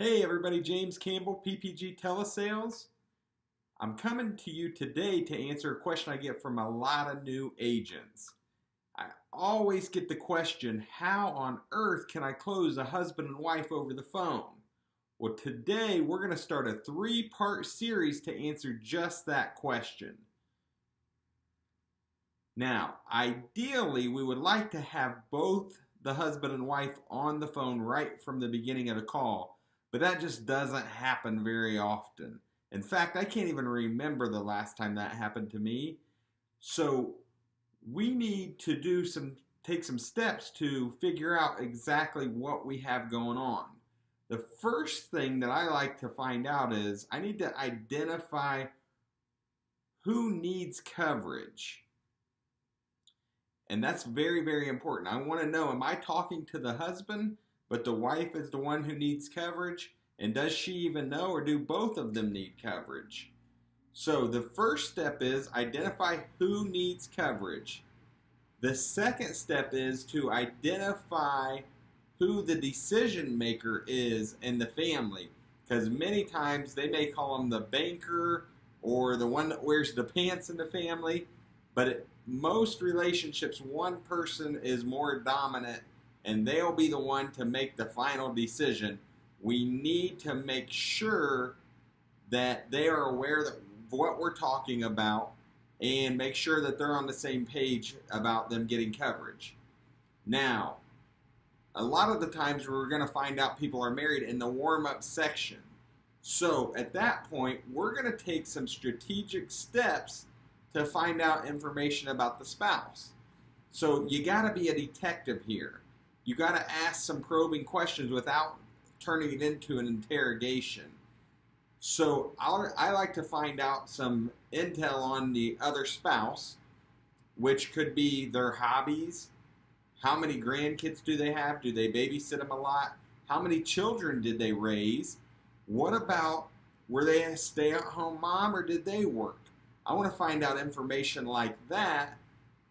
Hey everybody, James Campbell, PPG Telesales. I'm coming to you today to answer a question I get from a lot of new agents. I always get the question, how on earth can I close a husband and wife over the phone? Well, today we're going to start a three-part series to answer just that question. Now, ideally, we would like to have both the husband and wife on the phone right from the beginning of the call. But that just doesn't happen very often. In fact, I can't even remember the last time that happened to me. So we need to take some steps to figure out exactly what we have going on. The first thing that I like to find out is I need to identify who needs coverage. And that's very, very important. I want to know, am I talking to the husband, but the wife is the one who needs coverage? And does she even know, or do both of them need coverage? So the first step is identify who needs coverage. The second step is to identify who the decision maker is in the family. Because many times they may call them the banker or the one that wears the pants in the family. But most relationships, one person is more dominant and they'll be the one to make the final decision. We need to make sure that they are aware of what we're talking about and make sure that they're on the same page about them getting coverage. Now, a lot of the times we're going to find out people are married in the warm-up section. So at that point, we're going to take some strategic steps to find out information about the spouse. So you got to be a detective here. You got to ask some probing questions without turning it into an interrogation. So I like to find out some intel on the other spouse, which could be their hobbies. How many grandkids do they have? Do they babysit them a lot? How many children did they raise? What about, were they a stay-at-home mom or did they work? I want to find out information like that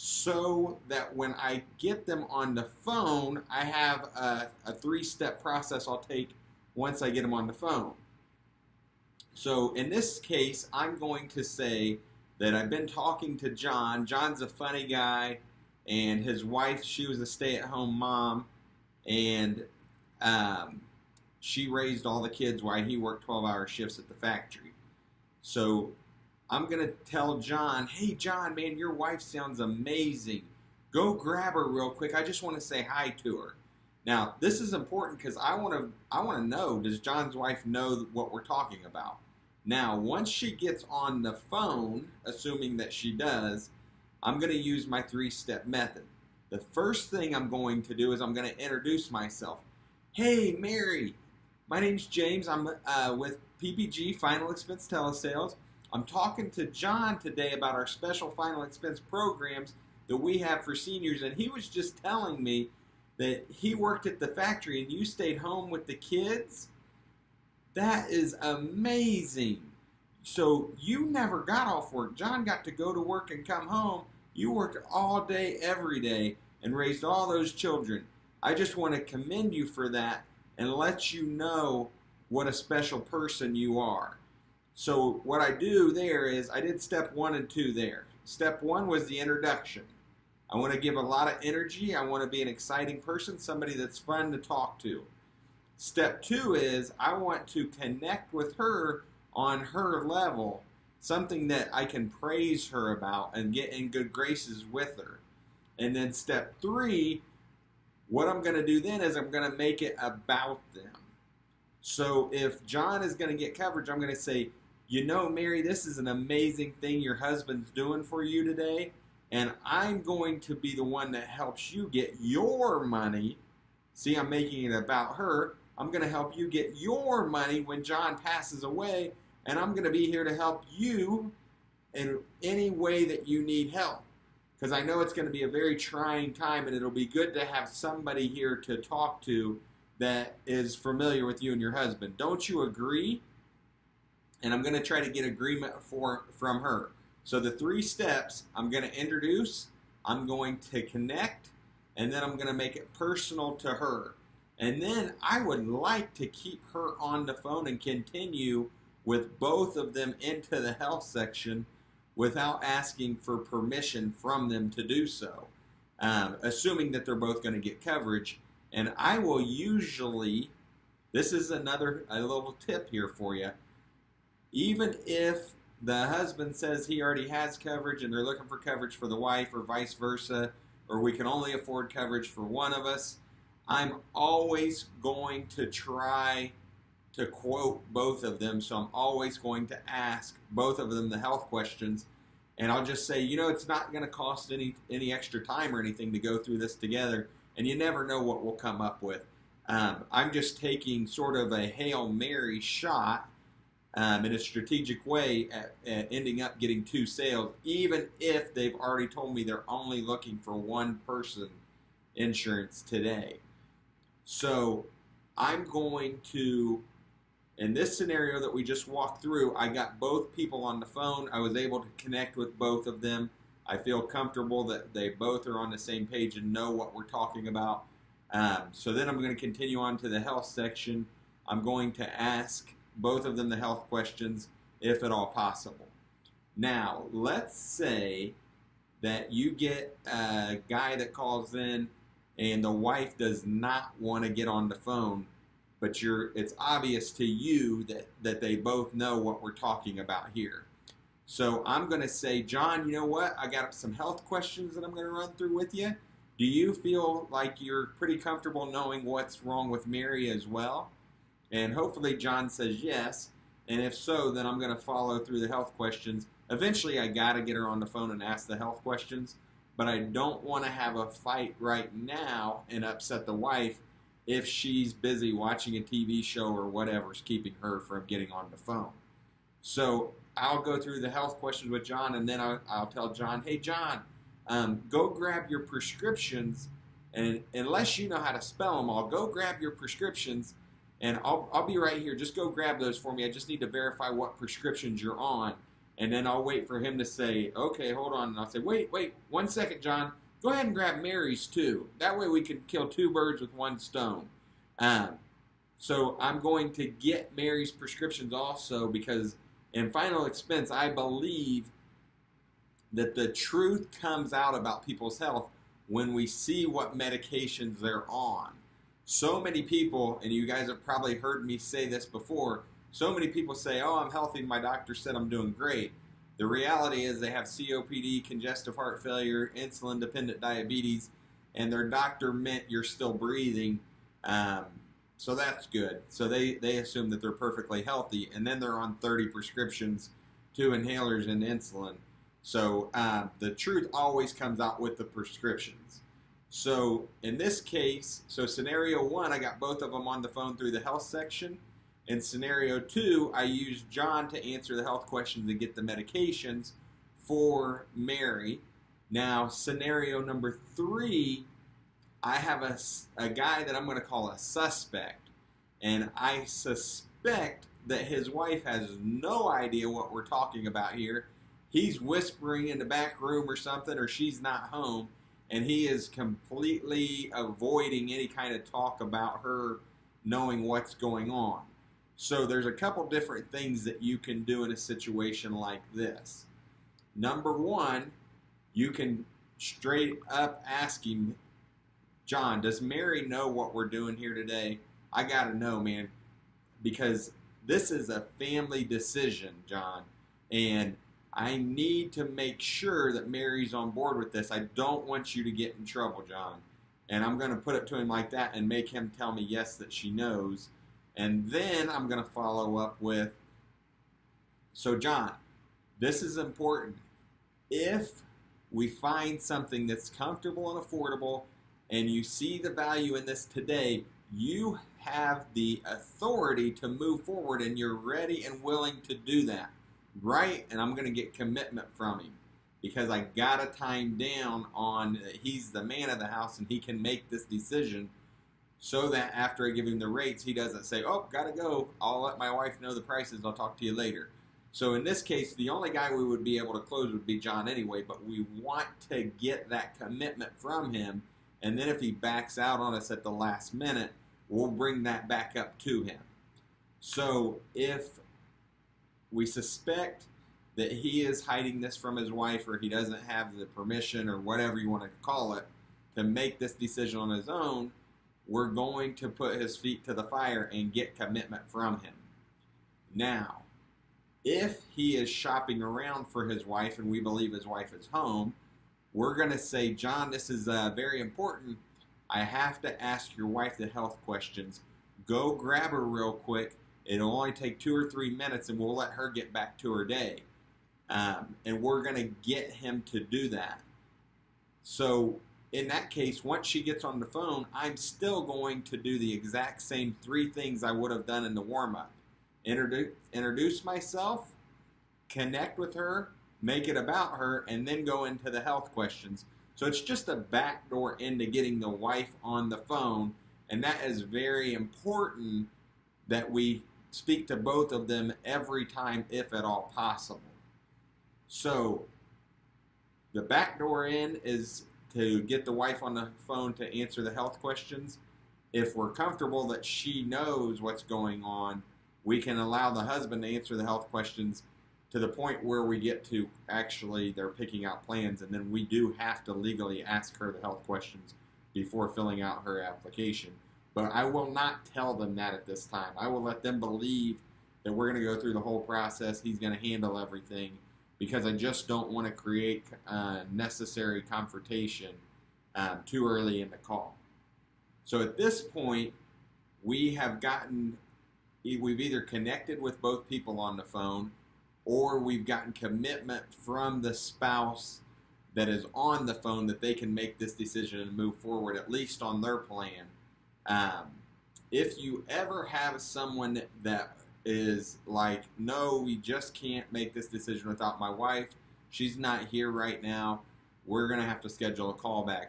so that when I get them on the phone, I have a three-step process I'll take once I get them on the phone. So in this case, I'm going to say that I've been talking to John. John's a funny guy, and his wife, she was a stay-at-home mom, and she raised all the kids while he worked 12-hour shifts at the factory. So I'm going to tell John, hey, John, man, your wife sounds amazing. Go grab her real quick. I just want to say hi to her. Now, this is important because I want to know, does John's wife know what we're talking about? Now, once she gets on the phone, assuming that she does, I'm going to use my three-step method. The first thing I'm going to do is I'm going to introduce myself. Hey, Mary, my name's James. I'm with PPG, Final Expense Telesales. I'm talking to John today about our special final expense programs that we have for seniors, and he was just telling me that he worked at the factory and you stayed home with the kids. That is amazing. So you never got off work. John got to go to work and come home. You worked all day, every day, and raised all those children. I just want to commend you for that and let you know what a special person you are. So what I do there is I did step 1 and 2 there. Step 1 was the introduction. I want to give a lot of energy. I want to be an exciting person, somebody that's fun to talk to. Step 2 is I want to connect with her on her level, something that I can praise her about and get in good graces with her. And then step 3, what I'm going to do then is I'm going to make it about them. So if John is going to get coverage, I'm going to say, you know, Mary, this is an amazing thing your husband's doing for you today, and I'm going to be the one that helps you get your money. See, I'm making it about her. I'm going to help you get your money when John passes away, and I'm going to be here to help you in any way that you need help. Because I know it's going to be a very trying time, and it'll be good to have somebody here to talk to that is familiar with you and your husband. Don't you agree? And I'm going to try to get agreement from her. So the 3 steps, I'm going to introduce, I'm going to connect, and then I'm going to make it personal to her. And then I would like to keep her on the phone and continue with both of them into the health section without asking for permission from them to do so, assuming that they're both going to get coverage. And I will usually, this is a little tip here for you, even if the husband says he already has coverage and they're looking for coverage for the wife or vice versa, or we can only afford coverage for one of us, I'm always going to try to quote both of them. So I'm always going to ask both of them the health questions. And I'll just say, it's not going to cost any extra time or anything to go through this together. And you never know what we'll come up with. I'm just taking sort of a Hail Mary shot in a strategic way at ending up getting 2 sales, even if they've already told me they're only looking for one person insurance today. So I'm going to, in this scenario that we just walked through, I got both people on the phone. I was able to connect with both of them. I feel comfortable that they both are on the same page and know what we're talking about. So then I'm going to continue on to the health section. I'm going to ask both of them the health questions, if at all possible. Now, let's say that you get a guy that calls in and the wife does not want to get on the phone, but it's obvious to you that they both know what we're talking about here. So I'm going to say, John, you know what? I got some health questions that I'm going to run through with you. Do you feel like you're pretty comfortable knowing what's wrong with Mary as well? And hopefully John says yes. And if so, then I'm going to follow through the health questions. Eventually, I got to get her on the phone and ask the health questions. But I don't want to have a fight right now and upset the wife if she's busy watching a TV show or whatever's keeping her from getting on the phone. So I'll go through the health questions with John, and then I'll tell John, hey, John, go grab your prescriptions. And unless you know how to spell them all, go grab your prescriptions. And I'll be right here. Just go grab those for me. I just need to verify what prescriptions you're on. And then I'll wait for him to say, okay, hold on. And I'll say, wait, 1 second, John. Go ahead and grab Mary's too. That way we can kill 2 birds with 1 stone. So I'm going to get Mary's prescriptions also because in Final Expense, I believe that the truth comes out about people's health when we see what medications they're on. So many people, and you guys have probably heard me say this before, so many people say, oh, I'm healthy, my doctor said I'm doing great. The reality is they have COPD, congestive heart failure, insulin-dependent diabetes, and their doctor meant you're still breathing. So that's good. So they assume that they're perfectly healthy, and then they're on 30 prescriptions, 2 inhalers, and insulin. So the truth always comes out with the prescriptions. So in this case, so scenario 1, I got both of them on the phone through the health section. In scenario 2, I used John to answer the health questions and get the medications for Mary. Now, scenario number 3, I have a guy that I'm going to call a suspect. And I suspect that his wife has no idea what we're talking about here. He's whispering in the back room or something, or she's not home. And he is completely avoiding any kind of talk about her knowing what's going on. So there's a couple different things that you can do in a situation like this. Number 1, you can straight up ask him, John, does Mary know what we're doing here today? I got to know, man, because this is a family decision, John, and I need to make sure that Mary's on board with this. I don't want you to get in trouble, John. And I'm going to put it to him like that and make him tell me yes, that she knows. And then I'm going to follow up with, so John, this is important. If we find something that's comfortable and affordable and you see the value in this today, you have the authority to move forward and you're ready and willing to do that. Right? And I'm going to get commitment from him because I got to time down on he's the man of the house and he can make this decision so that after I give him the rates, he doesn't say, oh, got to go. I'll let my wife know the prices. I'll talk to you later. So in this case, the only guy we would be able to close would be John anyway, but we want to get that commitment from him. And then if he backs out on us at the last minute, we'll bring that back up to him. So if we suspect that he is hiding this from his wife, or he doesn't have the permission, or whatever you want to call it, to make this decision on his own, we're going to put his feet to the fire and get commitment from him. Now, if he is shopping around for his wife and we believe his wife is home, we're going to say, John, this is very important. I have to ask your wife the health questions. Go grab her real quick. It'll only take 2 or 3 minutes, and we'll let her get back to her day. And we're going to get him to do that. So in that case, once she gets on the phone, I'm still going to do the exact same 3 things I would have done in the warm-up. Introduce myself, connect with her, make it about her, and then go into the health questions. So it's just a backdoor into getting the wife on the phone, and that is very important that we speak to both of them every time, if at all possible. So the backdoor in is to get the wife on the phone to answer the health questions. If we're comfortable that she knows what's going on, we can allow the husband to answer the health questions to the point where we get to actually they're picking out plans, and then we do have to legally ask her the health questions before filling out her application. But I will not tell them that at this time. I will let them believe that we're going to go through the whole process. He's going to handle everything, because I just don't want to create necessary confrontation too early in the call. So at this point, we've either connected with both people on the phone, or we've gotten commitment from the spouse that is on the phone that they can make this decision and move forward, at least on their plan. If you ever have someone that is like, no, we just can't make this decision without my wife, she's not here right now, we're going to have to schedule a callback.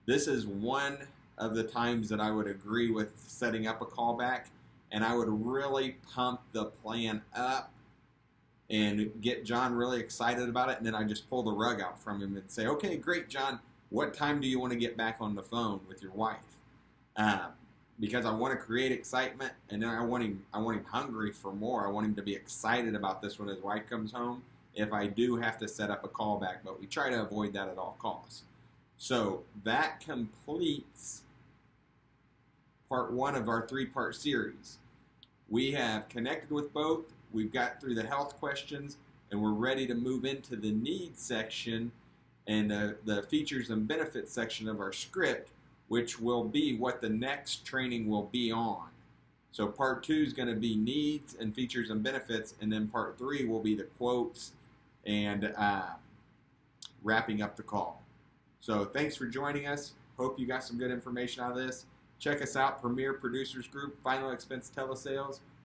This is one of the times that I would agree with setting up a callback, and I would really pump the plan up and get John really excited about it, and then I just pull the rug out from him and say, okay, great, John, what time do you want to get back on the phone with your wife? Because I want to create excitement, and then I want him hungry for more. I want him to be excited about this when his wife comes home, if I do have to set up a callback, but we try to avoid that at all costs. So that completes part 1 of our 3-part series. We have connected with both, we've got through the health questions, and we're ready to move into the needs section and the features and benefits section of our script, which will be what the next training will be on. So part 2 is going to be needs and features and benefits, and then part 3 will be the quotes and wrapping up the call. So thanks for joining us. Hope you got some good information out of this. Check us out, Premier Producers Group, Final Expense Telesales.